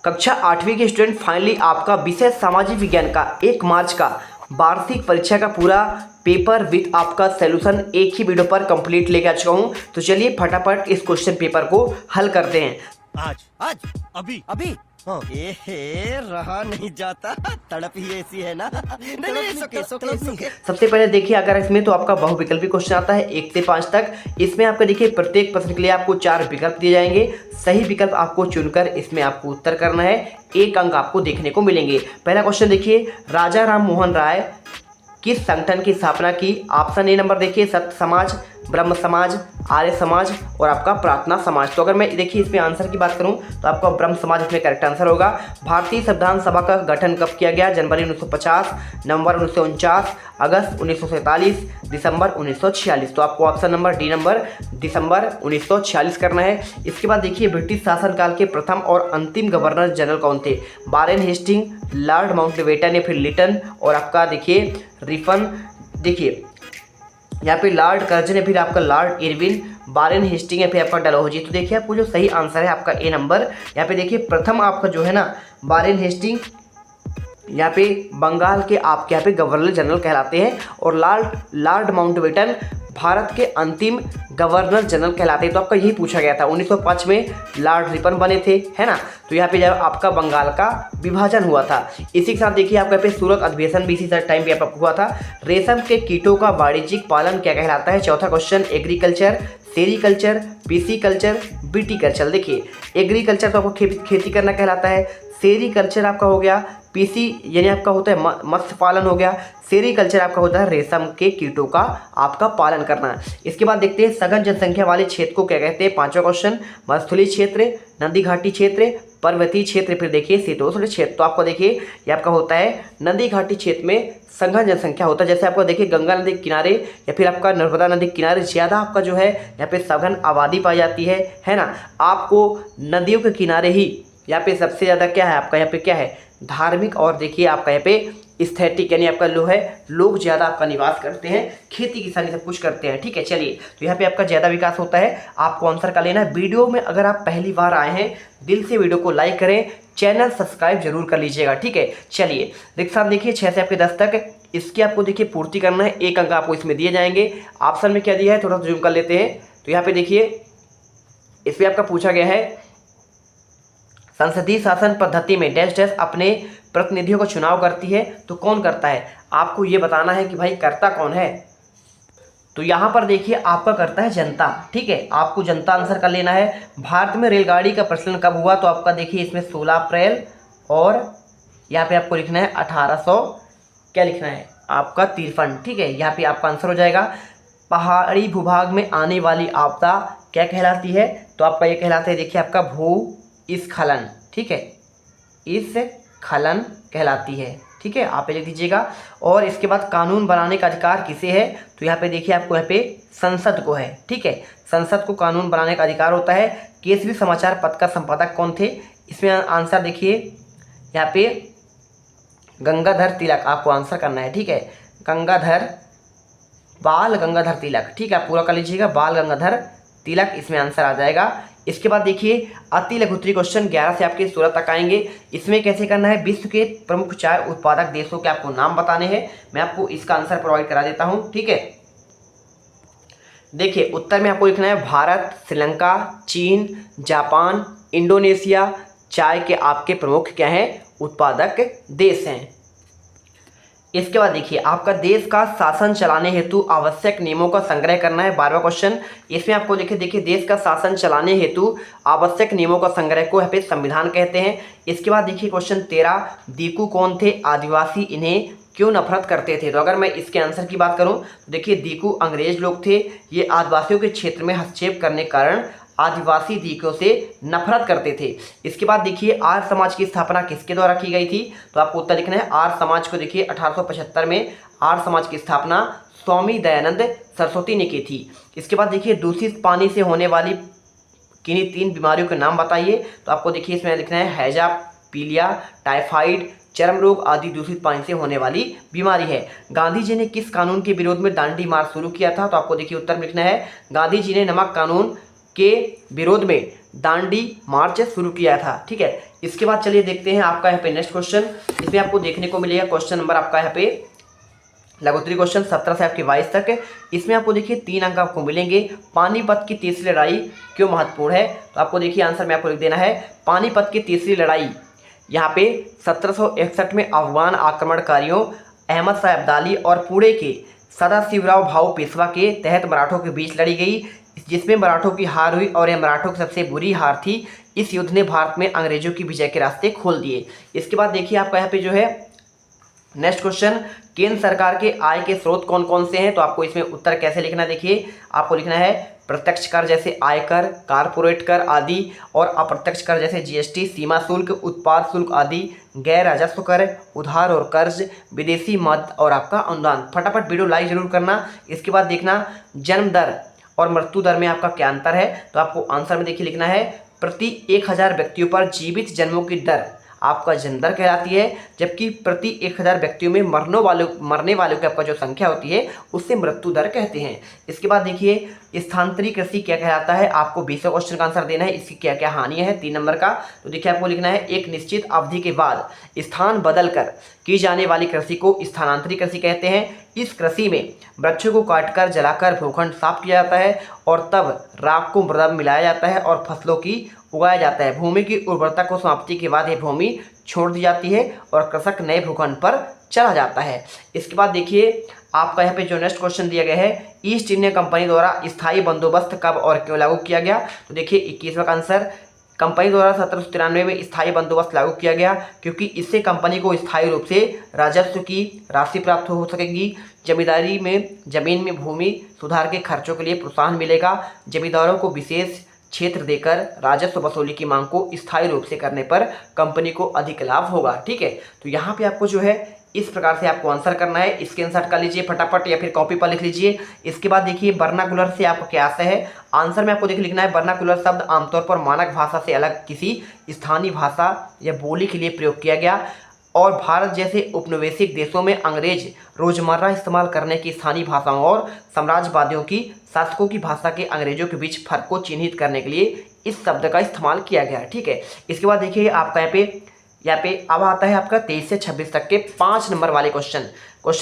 कक्षा 8वीं के स्टूडेंट फाइनली आपका विषय सामाजिक विज्ञान का 1 मार्च का वार्षिक परीक्षा का पूरा पेपर विथ आपका सॉल्यूशन एक ही वीडियो पर कंप्लीट लेके आ चुका हूं। तो चलिए फटाफट इस क्वेश्चन पेपर को हल करते हैं। आज आज अभी अभी हाँ। रहा नहीं जाता, तड़प ही ऐसी है ना। नहीं, सोके। सबसे पहले देखिए, अगर इसमें तो आपका बहुविकल्पी क्वेश्चन आता है 1 से 5 तक। इसमें आपका देखिए प्रत्येक प्रश्न के लिए आपको 4 विकल्प दिए जाएंगे। सही विकल्प आपको चुनकर इसमें आपको उत्तर करना है। 1 अंक आपको देखने को मिलेंगे। पहला क्वेश्चन देखिए, राजा राम मोहन राय किस संगठन की स्थापना की? ऑप्शन ए नंबर देखिए, सत्य समाज, ब्रह्म समाज, आर्य समाज और आपका प्रार्थना समाज। तो अगर मैं देखिए इसमें आंसर की बात करूं तो आपका ब्रह्म समाज इसमें करेक्ट आंसर होगा। भारतीय संविधान सभा का गठन कब किया गया? जनवरी 1950, नवंबर 1949, अगस्त 1947, दिसंबर 1946। तो आपको ऑप्शन नंबर डी नंबर दिसंबर 1946 करना है। इसके बाद देखिए, ब्रिटिश शासनकाल के प्रथम और अंतिम गवर्नर जनरल कौन थे? वारेन हेस्टिंग, लॉर्ड माउंटबेटन या फिर लिटन और आपका देखिए रिफन। देखिए यहाँ पे लॉर्ड कर्जन या फिर आपका लॉर्ड इरविन, वारेन हेस्टिंग या फिर आपका डलहौजी। तो देखिए आपको जो सही आंसर है आपका ए नंबर। यहाँ पे देखिए प्रथम आपका जो है ना वारेन हेस्टिंग, यहाँ पे बंगाल के आपके यहाँ पे गवर्नर जनरल कहलाते हैं और लॉर्ड माउंटबेटन भारत के अंतिम गवर्नर जनरल कहलाते हैं। तो आपका यही पूछा गया था। 1905 में लॉर्ड रिपन बने थे, है ना। तो यहाँ पे जब आपका बंगाल का विभाजन हुआ था। इसी के साथ देखिए आपका पे सूरत अधिवेशन भी इसी टाइम पे आपका हुआ था। रेशम के कीटों का वाणिज्यिक पालन क्या कहलाता है? चौथा question, agriculture, sericulture, pisciculture, viticulture. देखिए एग्रीकल्चर तो आपको खेती करना कहलाता है। सेरीकल्चर आपका हो गया, पीसी यानी आपका होता है मत्स्य पालन हो गया। सेरीकल्चर आपका होता है रेशम के कीटों का आपका पालन करना। इसके बाद देखते हैं सघन जनसंख्या वाले क्षेत्र को क्या कहते हैं? 5वां क्वेश्चन, मरुस्थलीय क्षेत्र, नदी घाटी क्षेत्र, पर्वतीय क्षेत्र, फिर देखिए शीतोष्ण क्षेत्र। तो आपको देखिए ये आपका होता है नदी घाटी क्षेत्र में सघन जनसंख्या होता है। जैसे आपको देखिए गंगा नदी के किनारे या फिर आपका नर्मदा नदी के किनारे ज़्यादा आपका जो है यहाँ पे सघन आबादी पाई जाती है ना। आपको नदियों के किनारे ही यहाँ पे सबसे ज़्यादा क्या है आपका यहाँ पे क्या है धार्मिक और देखिए आपका यहाँ पे स्थैतिक यानी आपका लो है लोग ज़्यादा आपका निवास करते हैं, खेती किसानी सब कुछ करते हैं। ठीक है, चलिए तो यहाँ पे आपका ज़्यादा विकास होता है। आपको आंसर का लेना है। वीडियो में अगर आप पहली बार आए हैं दिल से वीडियो को लाइक करें, चैनल सब्सक्राइब जरूर कर लीजिएगा। ठीक है, चलिए देखिए 6 से आपके 10 तक इसकी आपको देखिए पूर्ति करना है। 1 अंक आपको इसमें दिए जाएंगे। ऑप्शन में क्या दिया है थोड़ा सा जूम कर लेते हैं। तो यहाँ पे देखिए इसमें आपका पूछा गया है संसदीय शासन पद्धति में डैश डैश अपने प्रतिनिधियों का चुनाव करती है। तो कौन करता है? आपको ये बताना है कि भाई करता कौन है। तो यहाँ पर देखिए आपका करता है जनता। ठीक है, आपको जनता आंसर कर लेना है। भारत में रेलगाड़ी का प्रचलन कब हुआ? तो आपका देखिए इसमें 16 अप्रैल और यहाँ पे आपको लिखना है 1800 क्या लिखना है आपका 53। ठीक है, यहाँ पे आपका आंसर हो जाएगा। पहाड़ी भूभाग में आने वाली आपदा क्या कहलाती है? तो आपका ये कहलाता है देखिए आपका भूस्खलन। ठीक है, इस खलन कहलाती है। ठीक है, आप लिख दीजिएगा। और इसके बाद कानून बनाने का अधिकार किसे है? तो यहाँ पे देखिए आपको यहाँ पे संसद को है। ठीक है, संसद को कानून बनाने का अधिकार होता है। केसरी समाचार पत्र का संपादक कौन थे? इसमें आंसर देखिए यहाँ पे गंगाधर तिलक आपको आंसर करना है। ठीक है, बाल गंगाधर तिलक। ठीक है, आप पूरा कर लीजिएगा, बाल गंगाधर तिलक इसमें आंसर आ जाएगा। इसके बाद देखिए अति लघु उत्तरीय क्वेश्चन 11 से आपके 16 तक आएंगे। इसमें कैसे करना है? विश्व के प्रमुख चाय उत्पादक देशों के आपको नाम बताने हैं। मैं आपको इसका आंसर प्रोवाइड करा देता हूं। ठीक है, देखिए उत्तर में आपको लिखना है भारत, श्रीलंका, चीन, जापान, इंडोनेशिया। चाय के आपके प्रमुख क्या हैं? उत्पादक देश हैं। इसके बाद देखिए आपका देश का शासन चलाने हेतु आवश्यक नियमों का संग्रह करना है। 12वां क्वेश्चन, इसमें आपको देखिए देश का शासन चलाने हेतु आवश्यक नियमों का संग्रह को यहाँ पे संविधान कहते हैं। इसके बाद देखिए क्वेश्चन 13, दीकू कौन थे? आदिवासी इन्हें क्यों नफरत करते थे? तो अगर मैं इसके आंसर की बात करूँ तो देखिए दीकू अंग्रेज लोग थे। ये आदिवासियों के क्षेत्र में हस्तक्षेप करने के कारण आदिवासी दीकों से नफरत करते थे। इसके बाद देखिए आर्य समाज की स्थापना किसके द्वारा की गई थी? तो आपको उत्तर लिखना है आर्य समाज को देखिए 1875 में आर्य समाज की स्थापना स्वामी दयानंद सरस्वती ने की थी। इसके बाद देखिए दूषित पानी से होने वाली किन्हीं 3 बीमारियों के नाम बताइए। तो आपको देखिए इसमें लिखना है हैजा, पीलिया, टाइफाइड, चर्म रोग आदि दूषित पानी से होने वाली बीमारी है। गांधी जी ने किस कानून के विरोध में दांडी मार्च शुरू किया था? तो आपको देखिए उत्तर लिखना है गांधी जी ने नमक कानून के विरोध में दांडी मार्च शुरू किया था। ठीक है, इसके बाद चलिए देखते हैं आपका यहाँ पे नेक्स्ट क्वेश्चन। इसमें आपको देखने को मिलेगा क्वेश्चन नंबर आपका यहाँ पे लघुत्तरी क्वेश्चन 17 से आपके 22 तक। इसमें आपको देखिए 3 अंक आपको मिलेंगे। पानीपत की तीसरी लड़ाई क्यों महत्वपूर्ण है, तो आपको देखिए आंसर में आपको लिख देना है पानीपत की तीसरी लड़ाई यहाँ पे 1761 में अफगान आक्रमणकारियों अहमद शाह अब्दाली और पुणे के सदाशिवराव भाऊ पेशवा के तहत मराठों के बीच लड़ी गई, जिसमें मराठों की हार हुई और यह मराठों की सबसे बुरी हार थी। इस युद्ध ने भारत में अंग्रेजों की विजय के रास्ते खोल दिए। इसके बाद देखिए आपका यहाँ पे जो है नेक्स्ट क्वेश्चन, केंद्र सरकार के आय के स्रोत कौन कौन से हैं, तो आपको इसमें उत्तर कैसे लिखना है, देखिए आपको लिखना है प्रत्यक्ष कर जैसे आयकर, कारपोरेट कर आदि, और अप्रत्यक्ष कर जैसे जीएसटी, सीमा शुल्क, उत्पाद शुल्क आदि, गैर राजस्व कर, उधार और कर्ज, विदेशी मद और आपका अनुदान। फटाफट वीडियो लाइक जरूर करना। इसके बाद देखना जन्म दर और मृत्यु दर में आपका क्या अंतर है, तो आपको आंसर में देखिए लिखना है प्रति 1000 व्यक्तियों पर जीवित जन्मों की दर आपका जन्म दर कहलाती है, जबकि प्रति 1000 व्यक्तियों में मरने वालों की आपका जो संख्या होती है उससे मृत्यु दर कहते हैं। इसके बाद देखिए स्थानांतरी कृषि क्या कहलाता है, आपको 20 क्वेश्चन का आंसर देना है। इसकी क्या क्या हानियां है 3 नंबर का, तो देखिए आपको लिखना है एक निश्चित अवधि के बाद स्थान बदल कर की जाने वाली कृषि को स्थानांतरी कृषि कहते हैं। इस कृषि में वृक्षों को काटकर जलाकर भूखंड साफ किया जाता है और तब राख को मृदा में मिलाया जाता है और फसलों की उगाया जाता है। भूमि की उर्वरता को समाप्ति के बाद यह भूमि छोड़ दी जाती है और कृषक नए भूखंड पर चला जाता है। इसके बाद देखिए आपका यहाँ पे जो नेक्स्ट क्वेश्चन दिया गया है, ईस्ट इंडिया कंपनी द्वारा स्थायी बंदोबस्त कब और क्यों लागू किया गया, तो देखिए 21वां का आंसर कंपनी द्वारा 1793 में स्थायी बंदोबस्त लागू किया गया, क्योंकि इससे कंपनी को स्थायी रूप से राजस्व की राशि प्राप्त हो सकेगी। जमींदारी में जमीन में भूमि सुधार के खर्चों के लिए प्रोत्साहन मिलेगा। जमींदारों को विशेष क्षेत्र देकर राजस्व वसूली की मांग को स्थायी रूप से करने पर कंपनी को अधिक लाभ होगा। ठीक है, तो यहाँ पे आपको जो है इस प्रकार से आपको आंसर करना है। स्क्रीनशॉट कर लीजिए फटाफट या फिर कॉपी पर लिख लीजिए। इसके बाद देखिए वर्नाकुलर से आपका क्या आता है, आंसर में आपको देखिए लिखना है वर्नाकुलर शब्द आमतौर पर मानक भाषा से अलग किसी स्थानीय भाषा या बोली के लिए प्रयोग किया गया और भारत जैसे उपनिवेशिक देशों में अंग्रेज रोजमर्रा इस्तेमाल करने की स्थानीय भाषाओं और साम्राज्यवादियों की शासकों की भाषा के अंग्रेजों के बीच फर्क को चिन्हित करने के लिए इस शब्द का इस्तेमाल किया गया है। ठीक है, इसके बाद देखिए आपका यहाँ पे अब आता है आपका 23 से 26 तक के 5 नंबर वाले क्वेश्चन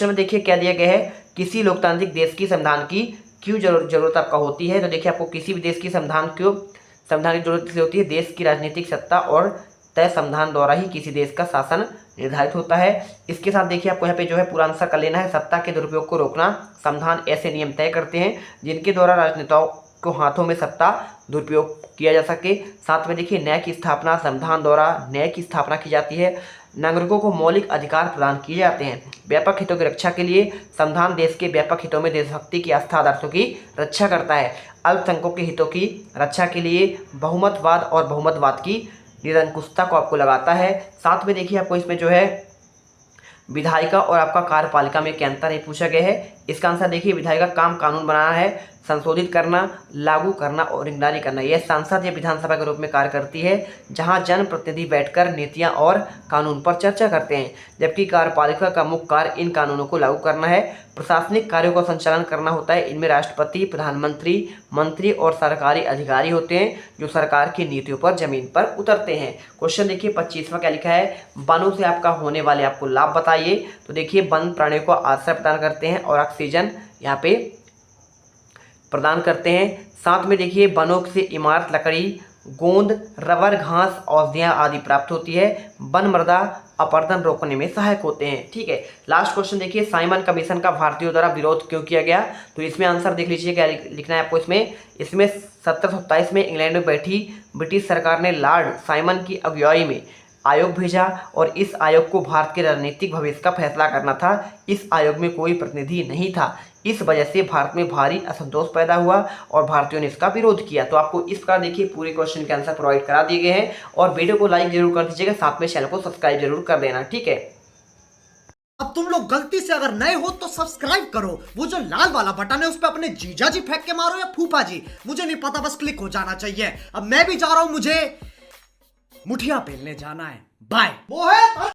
में देखिए क्या दिया गया है, किसी लोकतांत्रिक देश की संविधान की क्यों जरूरत आपका होती है, तो देखिए आपको किसी भी देश की संविधान की जरूरत इसलिए होती है, देश की राजनीतिक सत्ता और तय संविधान द्वारा ही किसी देश का शासन निर्धारित होता है। इसके साथ देखिए आपको यहाँ पे जो है पूरा आंसर कर लेना है, सत्ता के दुरुपयोग को रोकना। संविधान ऐसे नियम तय करते हैं जिनके द्वारा राजनेताओं को हाथों में सत्ता दुरुपयोग किया जा सके। साथ में देखिए न्याय की स्थापना, संविधान द्वारा न्याय की स्थापना की जाती है। नागरिकों को मौलिक अधिकार प्रदान किए जाते हैं। व्यापक हितों की रक्षा के लिए संविधान देश के व्यापक हितों में देशभक्ति की आस्था आदर्शों की रक्षा करता है। अल्पसंख्यकों के हितों की रक्षा के लिए बहुमतवाद और बहुमतवाद की निरंकुशता को आपको लगाता है। साथ में देखिए आपको इसमें जो है विधायिका और आपका कार्यपालिका में क्या अंतर है पूछा गया है। इसका आंसर देखिए विधायिका काम कानून बनाना है, संशोधित करना, लागू करना और निगरानी करना। यह संसद या विधानसभा के रूप में कार्य करती है जहां जनप्रतिनिधि बैठकर नीतियां और कानून पर चर्चा करते हैं, जबकि कार्यपालिका का मुख्य कार्य इन कानूनों को लागू करना है। प्रशासनिक कार्यों का संचालन करना होता है। इनमें राष्ट्रपति, प्रधानमंत्री, मंत्री और सरकारी अधिकारी होते हैं जो सरकार की नीतियों पर जमीन पर उतरते हैं। क्वेश्चन देखिए 25वां क्या लिखा है, वनों से आपका होने वाले आपको लाभ बताइए, तो देखिए वन प्राणियों को आश्रय प्रदान करते हैं और ऑक्सीजन यहाँ पे प्रदान करते हैं। साथ में देखिए वनों से इमारत, लकड़ी, गोंद, रबर, घास, औषधियाँ आदि प्राप्त होती है। वन मृदा अपरदन रोकने में सहायक होते हैं। ठीक है, लास्ट क्वेश्चन देखिए साइमन कमीशन का भारतीयों द्वारा विरोध क्यों किया गया, तो इसमें आंसर देख लीजिए क्या लिखना है आपको। इसमें 1727 में इंग्लैंड में बैठी ब्रिटिश सरकार ने लॉर्ड साइमन की अगुवाई में आयोग भेजा और इस आयोग को भारत के राजनीतिक भविष्य का फैसला करना था। इस आयोग में कोई प्रतिनिधि नहीं था। इस वजह से भारत में भारी असंतोष पैदा हुआ और भारतीयों ने इसका विरोध किया। तो आपको इस प्रकार देखिए पूरे क्वेश्चन के आंसर प्रोवाइड करा दिए गए हैं और वीडियो को लाइक जरूर कर दीजिएगा, साथ में चैनल को सब्सक्राइब जरूर कर देना। ठीक है, अब तुम लोग गलती से अगर नए हो तो सब्सक्राइब करो, वो जो लाल वाला बटन है उस पर अपने जीजा जी फेंक के मारो या फूफा जी, मुझे नहीं पता, बस क्लिक हो जाना चाहिए। अब मैं भी जा रहा हूं, मुझे मुठिया पेलने जाना है। बाय।